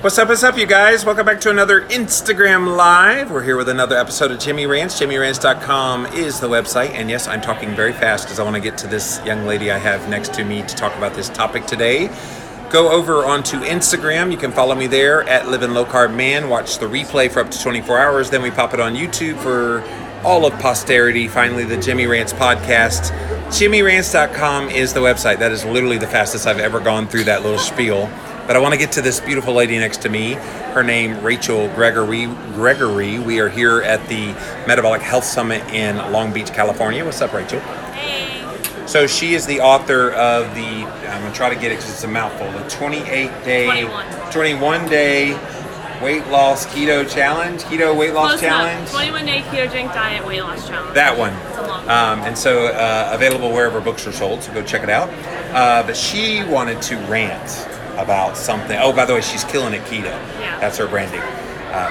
What's up, you guys? Welcome back to another Instagram Live. We're here with another episode of Jimmy Rant. JimmyRants.com is the website. And yes, I'm talking very fast because I want to get to this young lady I have next to me to talk about this topic today. Go over onto Instagram. You can follow me there at Living Low Carb Man. Watch the replay for up to 24 hours. Then we pop it on YouTube for all of posterity. Finally, the Jimmy Rants podcast. JimmyRants.com is the website. That is literally the fastest I've ever gone through that little spiel. But I want to get to this beautiful lady next to me. Her name, Rachel Gregory. We are here at the Metabolic Health Summit in Long Beach, California. What's up, Rachel? Hey. So she is the author of the, I'm going to try to get it because it's a mouthful, the 21-day weight loss keto challenge, keto weight loss challenge. 21-day ketogenic diet weight loss challenge. That one. It's a long one. And so available wherever books are sold, so go check it out. But she wanted to rant about something. Oh, by the way, she's killing it keto. Yeah. That's her branding,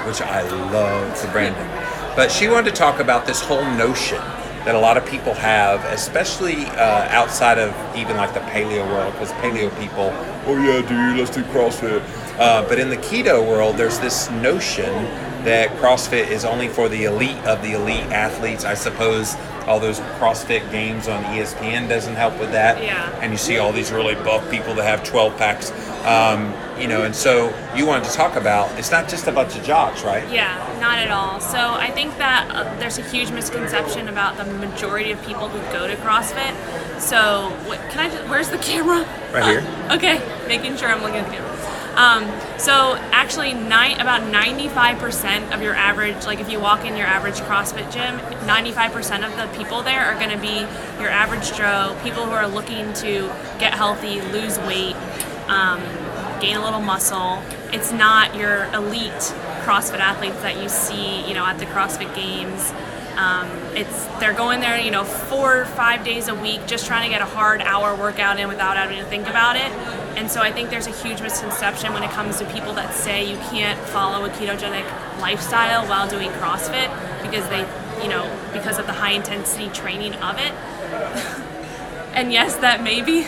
which I love the branding. But she wanted to talk about this whole notion that a lot of people have, especially outside of even like the paleo world, because paleo people, oh yeah, dude, let's do CrossFit. But in the keto world, there's this notion that CrossFit is only for the elite of the elite athletes. I suppose all those CrossFit games on ESPN doesn't help with that. Yeah. And you see all these really buff people that have 12 packs. And so you wanted to talk about, it's not just a bunch of jocks, right? Yeah, not at all. So I think that there's a huge misconception about the majority of people who go to CrossFit. So where's the camera? Right here. Okay, making sure I'm looking at the camera. So actually about 95% of your average, like if you walk in your average CrossFit gym, 95% of the people there are going to be your average Joe, people who are looking to get healthy, lose weight, gain a little muscle. It's not your elite CrossFit athletes that you see, at the CrossFit Games. They're going there, 4 or 5 days a week, just trying to get a hard hour workout in without having to think about it. And so I think there's a huge misconception when it comes to people that say you can't follow a ketogenic lifestyle while doing CrossFit because because of the high intensity training of it. And yes, that may be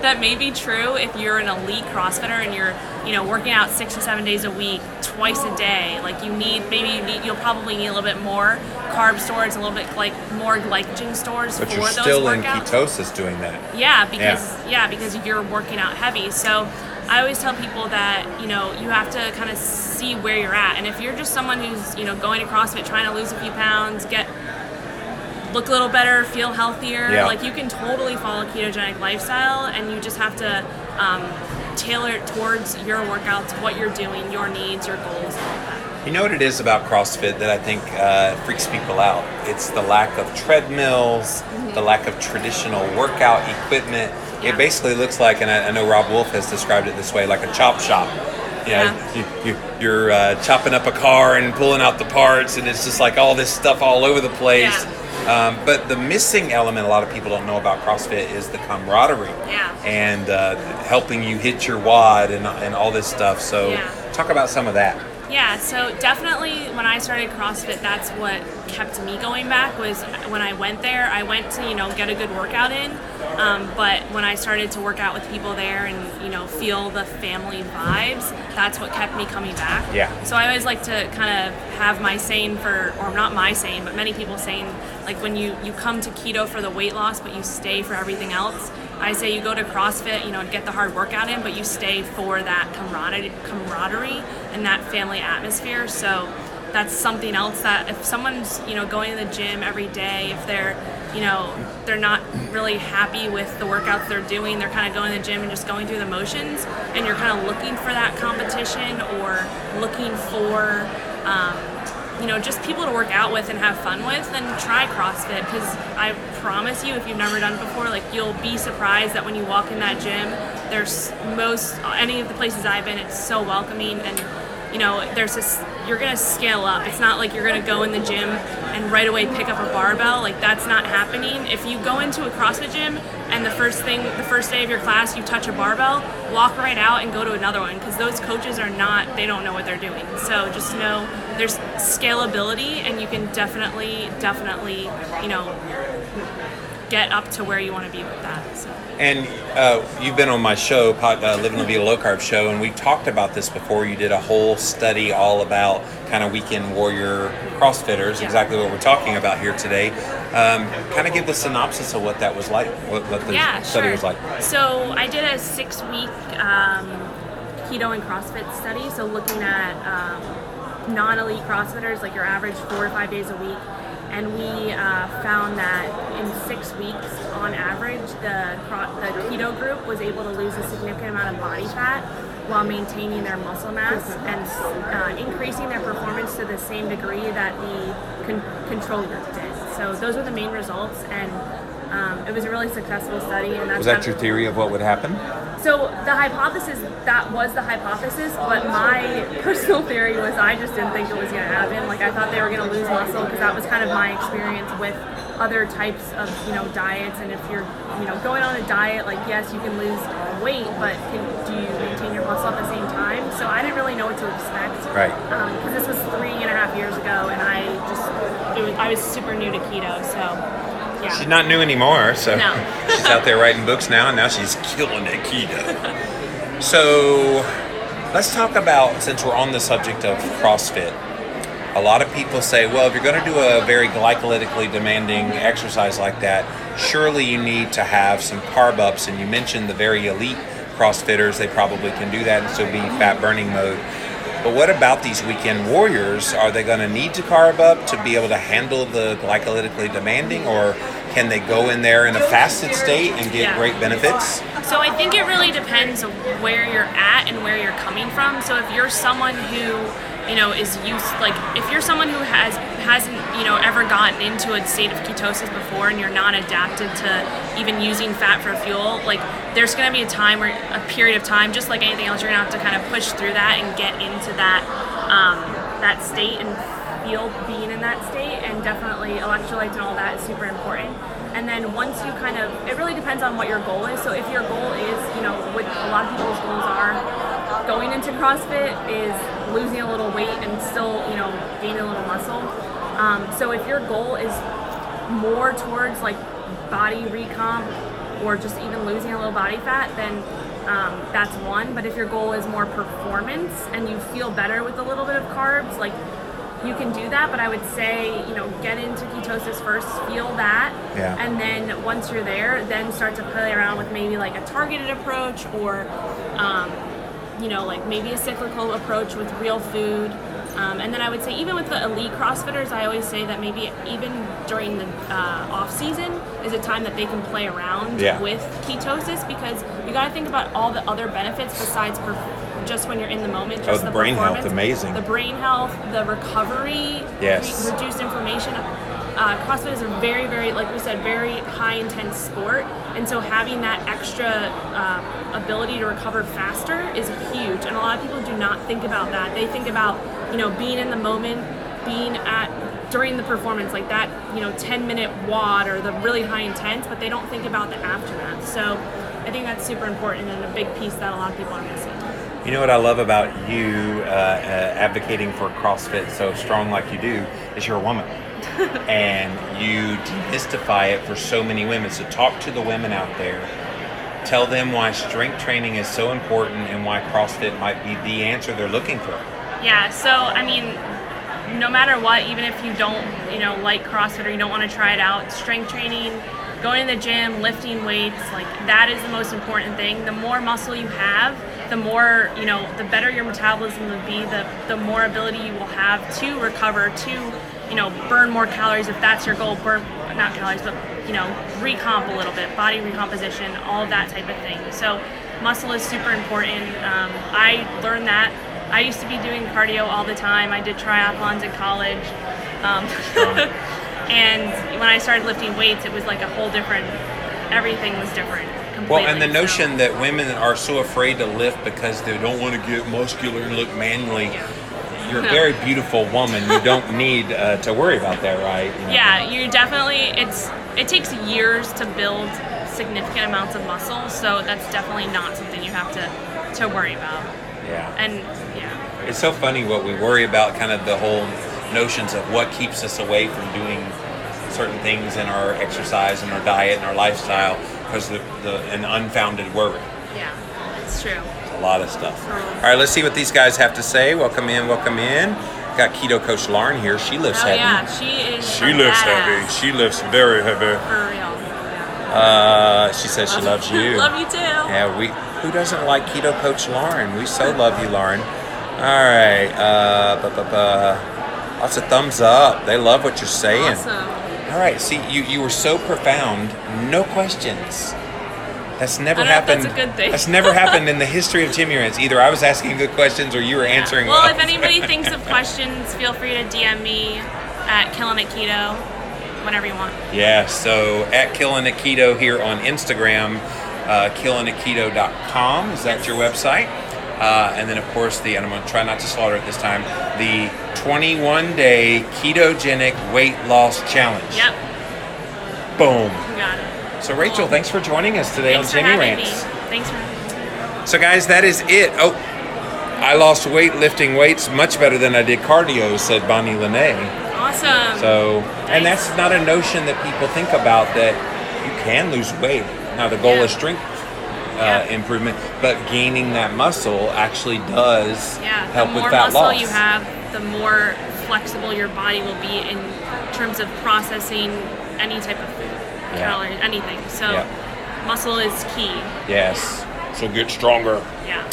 that may be true if you're an elite CrossFitter and you're, working out 6 to 7 days a week, twice a day. Like you'll probably need a little bit more carb stores, a little bit more glycogen stores but for you're those still workouts. In ketosis doing that. Yeah, because you're working out heavy. So I always tell people that, you have to kind of see where you're at. And if you're just someone who's, going to CrossFit, trying to lose a few pounds, look a little better, feel healthier. Yeah. Like you can totally follow a ketogenic lifestyle, and you just have to tailor it towards your workouts, what you're doing, your needs, your goals, all of that. You know what it is about CrossFit that I think freaks people out? It's the lack of treadmills, the lack of traditional workout equipment. Yeah. It basically looks like, and I know Rob Wolf has described it this way, like a chop shop. You're chopping up a car and pulling out the parts, and it's just like all this stuff all over the place. Yeah. But the missing element a lot of people don't know about CrossFit is the camaraderie and helping you hit your WOD and all this stuff. So talk about some of that. Yeah, so definitely when I started CrossFit, that's what kept me going back was when I went there. I went to, get a good workout in, but when I started to work out with people there and, feel the family vibes, that's what kept me coming back. Yeah. So I always like to kind of have my saying or not my saying, but many people saying, like when you come to keto for the weight loss, but you stay for everything else. I say you go to CrossFit, get the hard workout in, but you stay for that camaraderie and that family atmosphere. So that's something else that if someone's, going to the gym every day, if they're not really happy with the workouts they're doing, they're kind of going to the gym and just going through the motions, and you're kind of looking for that competition or looking for, just people to work out with and have fun with, then try CrossFit, because I promise you, if you've never done it before, you'll be surprised that when you walk in that gym, any of the places I've been, it's so welcoming, and you're gonna scale up. It's not like you're gonna go in the gym and right away pick up a barbell. That's not happening. If you go into a CrossFit gym and the first day of your class you touch a barbell, walk right out and go to another one, because those coaches they don't know what they're doing. So just know there's scalability, and you can definitely get up to where you want to be with that. So. And you've been on my show, Living La Vida Low Carb show, and we talked about this before. You did a whole study all about kind of weekend warrior CrossFitters, exactly what we're talking about here today. Kind of give the synopsis of what that was like, what the study was like. So I did a 6-week keto and CrossFit study, so looking at non-elite CrossFitters, like your average 4 to 5 days a week. And we found that in 6 weeks, on average, the keto group was able to lose a significant amount of body fat while maintaining their muscle mass and increasing their performance to the same degree that the control group did. So those were the main results, and it was a really successful study. And was that your theory of what would happen? So the hypothesis, that was the hypothesis, but my personal theory was I just didn't think it was going to happen. Like, I thought they were going to lose muscle because that was kind of my experience with other types of, diets. And if you're, going on a diet, like, yes, you can lose weight, but do you maintain your muscle at the same time? So I didn't really know what to expect. Right. Because this was 3.5 years ago, and I was super new to keto, so... Yeah. She's not new anymore, so no. She's out there writing books now, and now she's killing it keto. So let's talk about, since we're on the subject of CrossFit, a lot of people say, well, if you're going to do a very glycolytically demanding exercise like that, surely you need to have some carb ups, and you mentioned the very elite CrossFitters, they probably can do that and still be fat burning mode. But what about these weekend warriors? Are they going to need to carb up to be able to handle the glycolytically demanding, or can they go in there in a fasted state and get great benefits? So I think it really depends on where you're at and where you're coming from. So if you're someone who, is used, like if you're someone who hasn't, ever gotten into a state of ketosis before and you're not adapted to even using fat for fuel, like there's going to be a period of time, just like anything else, you're going to have to kind of push through that and get into that that state and feel being in that state. And definitely electrolytes and all that is super important. And then once you it really depends on what your goal is. So if your goal is, what a lot of people's goals are going into CrossFit is losing a little weight and still, gaining a little muscle. So if your goal is more towards like body recomp or just even losing a little body fat, then that's one. But if your goal is more performance and you feel better with a little bit of carbs, like you can do that. But I would say, get into ketosis first, feel that. Yeah. And then once you're there, then start to play around with maybe like a targeted approach or, like maybe a cyclical approach with real food. And then I would say even with the elite CrossFitters, I always say that maybe even during the off season is a time that they can play around with ketosis, because you got to think about all the other benefits besides just when you're in the moment. Just the brain health, amazing. The brain health, the recovery, reduced inflammation. CrossFit is a very, very, like we said, very high intense sport, and so having that extra ability to recover faster is huge. And a lot of people do not think about that. They think about being in the moment, being during the performance, like that 10-minute WOD or the really high intense, but they don't think about the aftermath. So I think that's super important and a big piece that a lot of people are missing. You know what I love about you advocating for CrossFit so strong like you do is you're a woman. And you demystify it for so many women. So talk to the women out there. Tell them why strength training is so important and why CrossFit might be the answer they're looking for. Yeah, so I mean, no matter what, even if you don't, like CrossFit or you don't want to try it out, strength training, going to the gym, lifting weights, like that is the most important thing. The more muscle you have, the more, the better your metabolism will be, the more ability you will have to recover, to, burn more calories if that's your goal, not calories, but, recomp a little bit, body recomposition, all of that type of thing. So muscle is super important. I learned that. I used to be doing cardio all the time. I did triathlons in college. And when I started lifting weights, it was like a whole different, everything was different. Well, and the notion that women are so afraid to lift because they don't want to get muscular and look manly. You're a very beautiful woman. You don't need to worry about that, right? Yeah, you definitely, it takes years to build significant amounts of muscle, so that's definitely not something you have to worry about. Yeah. And yeah. It's so funny what we worry about, kind of the whole notions of what keeps us away from doing certain things in our exercise and our diet and our lifestyle because of an unfounded worry. Yeah, it's true. A lot of stuff. All right, let's see what these guys have to say. Welcome in, welcome in. Got Keto Coach Lauren here. She lifts heavy. Yeah, she is. She lifts heavy. She lifts very heavy. For real. She says she loves you. Love you too. Yeah, who doesn't like Keto Coach Lauren? We so love you, Lauren. All right. Lots of thumbs up. They love what you're saying. Awesome. All right. See, you were so profound. No questions. That's never happened. That's a good thing. That's never happened in the history of Jimmy Rants. Either I was asking good questions or you were answering. Well, if anybody thinks of questions, feel free to DM me at Killin' It Keto whenever you want. Yeah, so at Killin' It Keto here on Instagram, killinitketo.com. Is that your website? And then, of course, and I'm going to try not to slaughter it this time, the 21-day ketogenic weight loss challenge. Yep. Boom. You got it. So, Rachel, thanks for joining us today on Jimmy Rants. Thanks for having me. So, guys, that is it. Oh, I lost weight lifting weights much better than I did cardio, said Bonnie Lene. Awesome. So, and that's not a notion that people think about, that you can lose weight. Now, the goal is strength improvement, but gaining that muscle actually does help with fat loss. The more muscle you have, the more flexible your body will be in terms of processing any type of food, calories, anything. So, muscle is key. Yes. So get stronger. Yeah.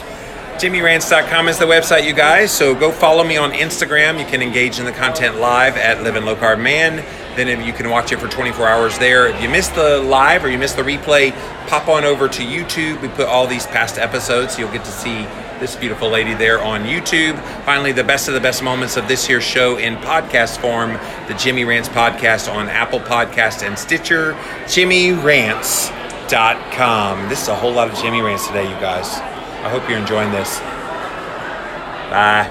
JimmyRants.com is the website, you guys. So go follow me on Instagram. You can engage in the content live at Living Low Carb Man. Then you can watch it for 24 hours there. If you missed the live or you missed the replay, pop on over to YouTube. We put all these past episodes. You'll get to see this beautiful lady there on YouTube. Finally, the best of the best moments of this here show in podcast form, the Jimmy Rants podcast on Apple Podcast and Stitcher, JimmyRants.com. This is a whole lot of Jimmy Rants today, you guys. I hope you're enjoying this. Bye.